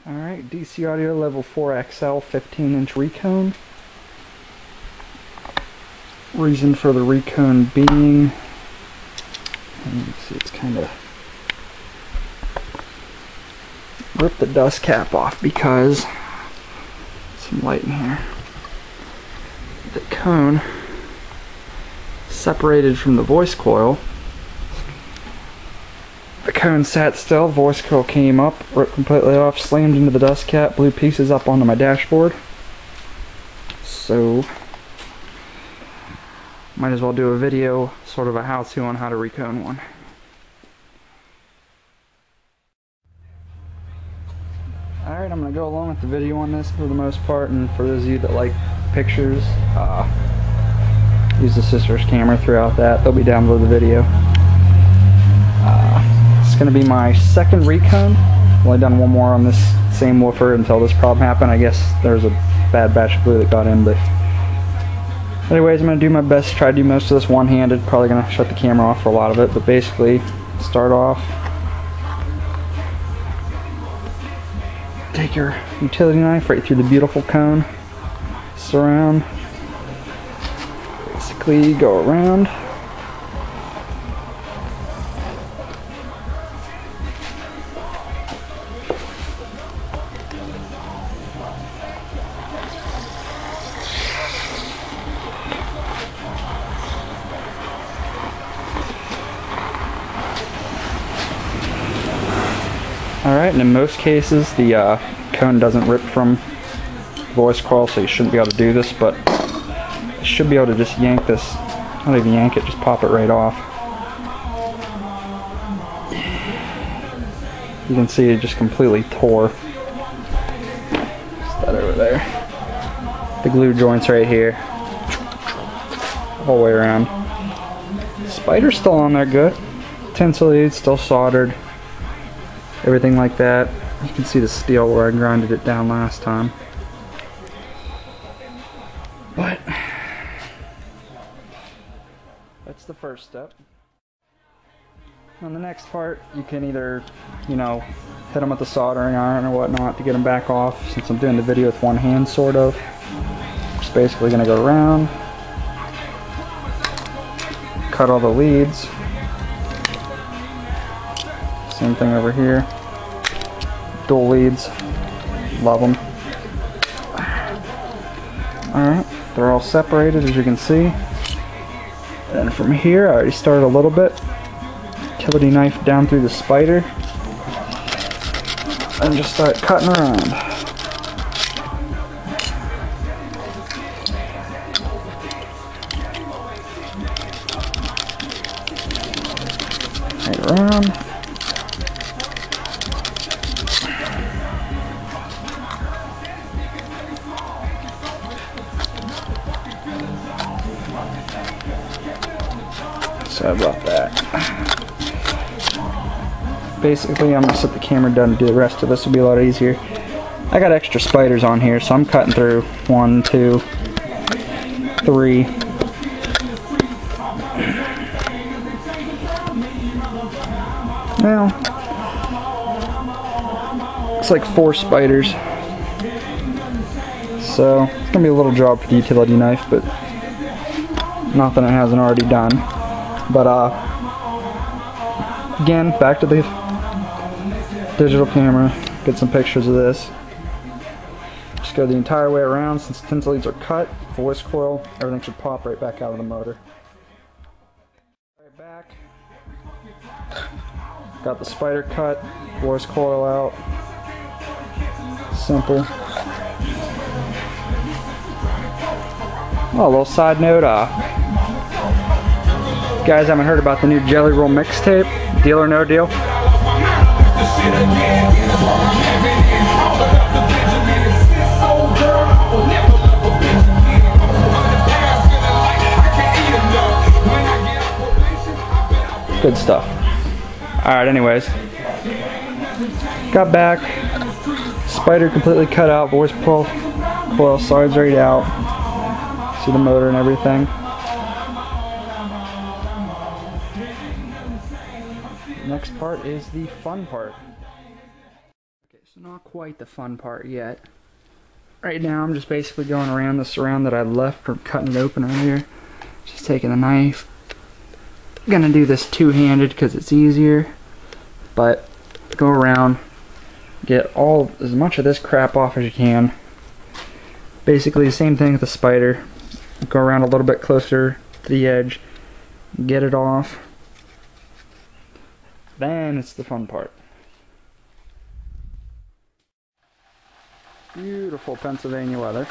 Alright, DC audio level 4XL 15-inch Recone. Reason for the Recone being, you can see it's kind of ripped the dust cap off because some light in here. The cone separated from the voice coil. The cone sat still, voice coil came up, ripped completely off, slammed into the dust cap, blew pieces up onto my dashboard. So, might as well do a video, sort of a how-to on how to recone one. Alright, I'm going to go along with the video on this for the most part, and for those of you that like pictures, use the sister's camera throughout that. They'll be down below the video. It's going to be my second recone. I've only done one more on this same woofer until this problem happened. I guess there was a bad batch of glue that got in, but anyways, I'm going to do my best to try to do most of this one-handed. Probably going to shut the camera off for a lot of it, but basically start off. Take your utility knife right through the beautiful cone. Surround. Basically go around. Alright, and in most cases the cone doesn't rip from voice coil, so you shouldn't be able to do this, but you should be able to just yank this, not even yank it, just pop it right off. You can see it just completely tore. Just that over there. The glue joints right here. All the way around. Spider's still on there good. Tinsel lead still soldered. Everything like that. You can see the steel where I grinded it down last time. But that's the first step. On the next part, you can either, hit them with the soldering iron or whatnot to get them back off. Since I'm doing the video with one hand, sort of. Just basically gonna go around, cut all the leads. Same thing over here. Dual leads. Love them. Alright, they're all separated as you can see. And from here, I already started a little bit. Utility knife down through the spider. And just start cutting around. Right around. Sorry about that. Basically, I'm going to set the camera down to do the rest of this. Will be a lot easier. I got extra spiders on here, so I'm cutting through 1, 2, 3. Now, it's like 4 spiders. So, it's going to be a little job for the utility knife, but nothing it hasn't already done. But, again, back to the digital camera, get some pictures of this. Just go the entire way around. Since the tinsel leads are cut, voice coil, everything should pop right back out of the motor. Right back. Got the spider cut, voice coil out. Simple. Oh, a little side note, you guys haven't heard about the new Jelly Roll mixtape? Deal or No Deal? Good stuff. Alright, anyways. Got back. Spider completely cut out. Voice coil sides right out. See the motor and everything. Next part is the fun part. Okay, So not quite the fun part yet. Right now I'm just basically going around the surround that I left from cutting it open earlier. Just taking the knife. I'm gonna do this two-handed because it's easier. But go around, get as much of this crap off as you can. Basically the same thing with the spider. Go around a little bit closer to the edge, get it off. Then it's the fun part. Beautiful Pennsylvania weather.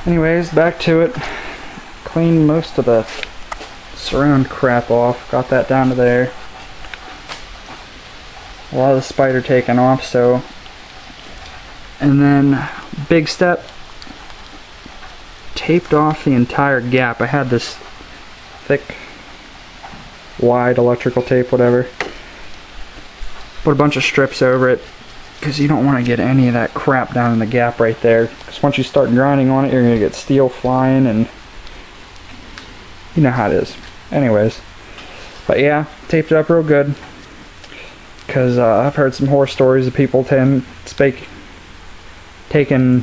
Anyways, back to it. Cleaned most of the surround crap off. Got that down to there. A lot of the spider taken off, so. And then, big step. Taped off the entire gap. I had this thick, wide electrical tape, whatever. Put a bunch of strips over it because you don't want to get any of that crap down in the gap right there. Because once you start grinding on it, you're going to get steel flying, and you know how it is. Anyways, but yeah, taped it up real good because I've heard some horror stories of people taking 4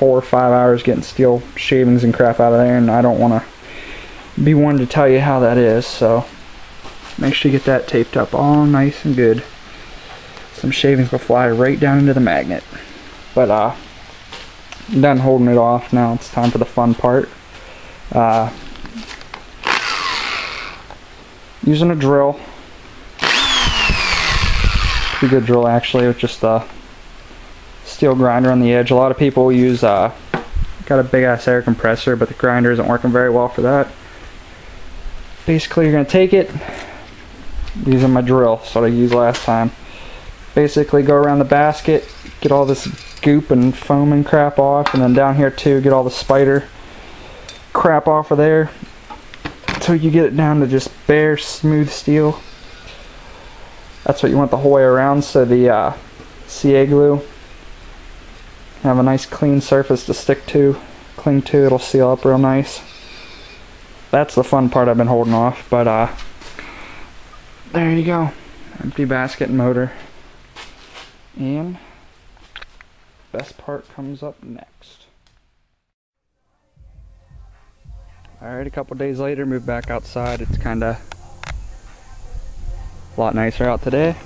or 5 hours getting steel shavings and crap out of there, and I don't want to be one to tell you how that is, so make sure you get that taped up all nice and good. Some shavings will fly right down into the magnet. But I'm done holding it off. Now it's time for the fun part. Using a drill. Pretty good drill actually, with just a steel grinder on the edge. A lot of people use got a big ass air compressor, but the grinder isn't working very well for that. Basically you're going to take it, using my drill, so I used last time. Basically go around the basket, get all this goop and foam and crap off, and then down here too, get all the spider crap off of there until you get it down to just bare smooth steel. That's what you want the whole way around, so the CA glue have a nice clean surface to stick to, cling to. It'll seal up real nice. That's the fun part I've been holding off, but there you go. Empty basket and motor. And best part comes up next. Alright, a couple days later, moved back outside. It's kinda a lot nicer out today.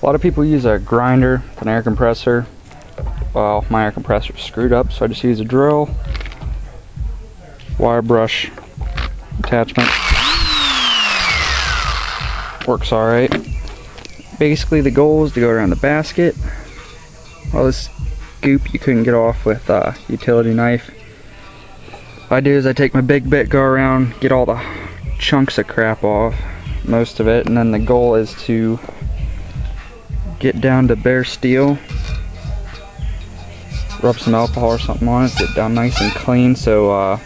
A lot of people use a grinder, an air compressor. Well, my air compressor is screwed up, so I just use a drill, wire brush attachment. Works alright. Basically the goal is to go around the basket. All this goop you couldn't get off with a utility knife. What I do is I take my big bit, go around, get all the chunks of crap off, most of it, and then the goal is to get down to bare steel. Rub some alcohol or something on it, get down nice and clean, so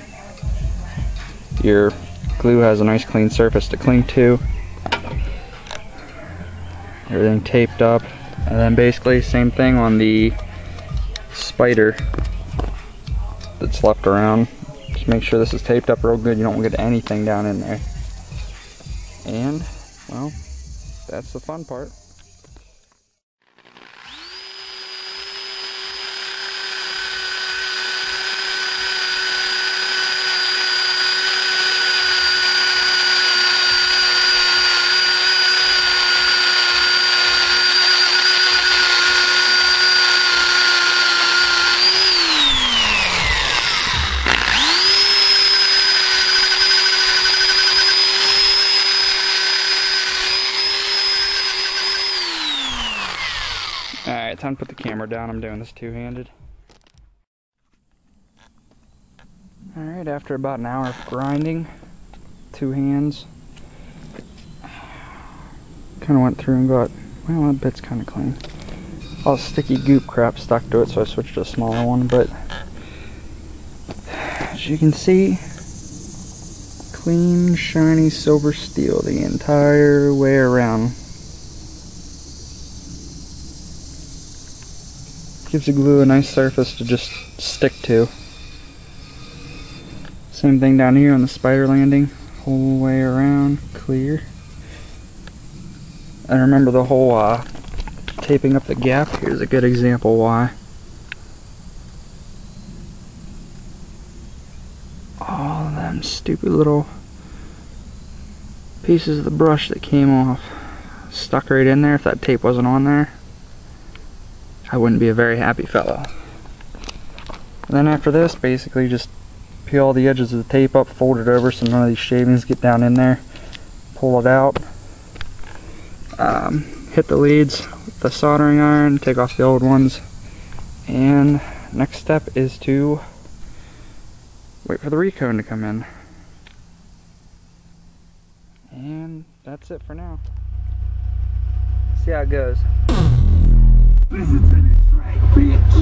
your glue has a nice clean surface to cling to. Everything taped up, and then basically same thing on the spider that's left around. Just make sure this is taped up real good, you don't get anything down in there. And, well, that's the fun part. Alright, time to put the camera down. I'm doing this two-handed. Alright, after about an hour of grinding, two hands, kind of went through and got, well, that bit's kind of clean. All the sticky goop crap stuck to it, so I switched to a smaller one, but as you can see, clean, shiny silver steel the entire way around. Gives the glue a nice surface to just stick to. Same thing down here on the spider landing. whole way around clear. And remember the whole taping up the gap. Here's a good example why. All of them stupid little pieces of the brush that came off stuck right in there. If that tape wasn't on there, I wouldn't be a very happy fellow. And then after this, basically just peel all the edges of the tape up, fold it over so none of these shavings get down in there, pull it out, hit the leads with the soldering iron, take off the old ones, and next step is to wait for the recone to come in. And that's it for now. See how it goes. Listen to this track, bitch!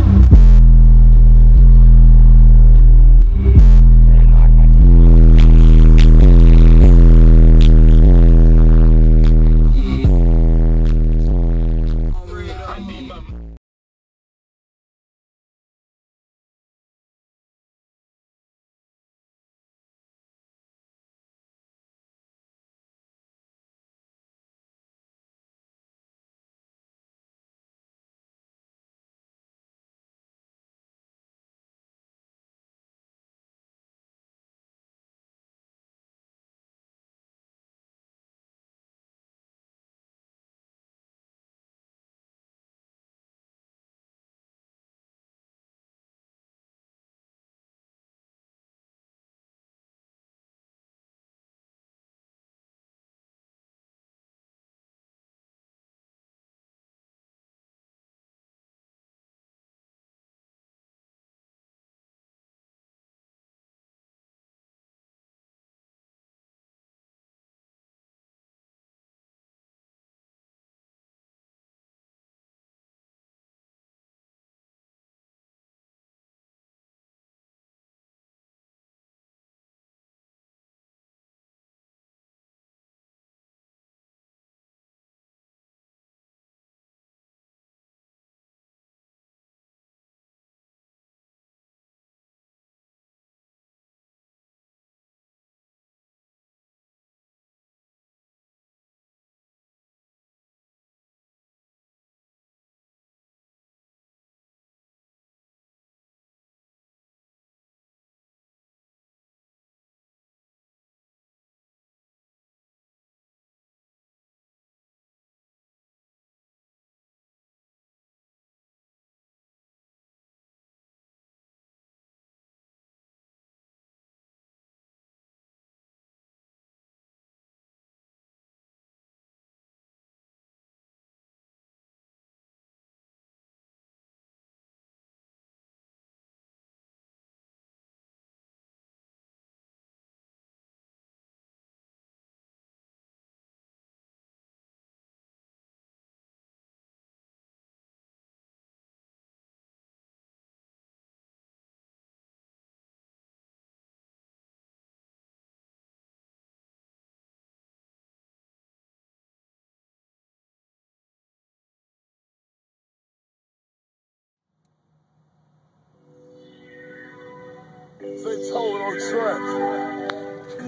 Say told on track.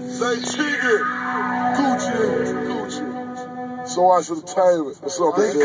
Say chicken. Gucci. So I should have tamed it. What's up, baby?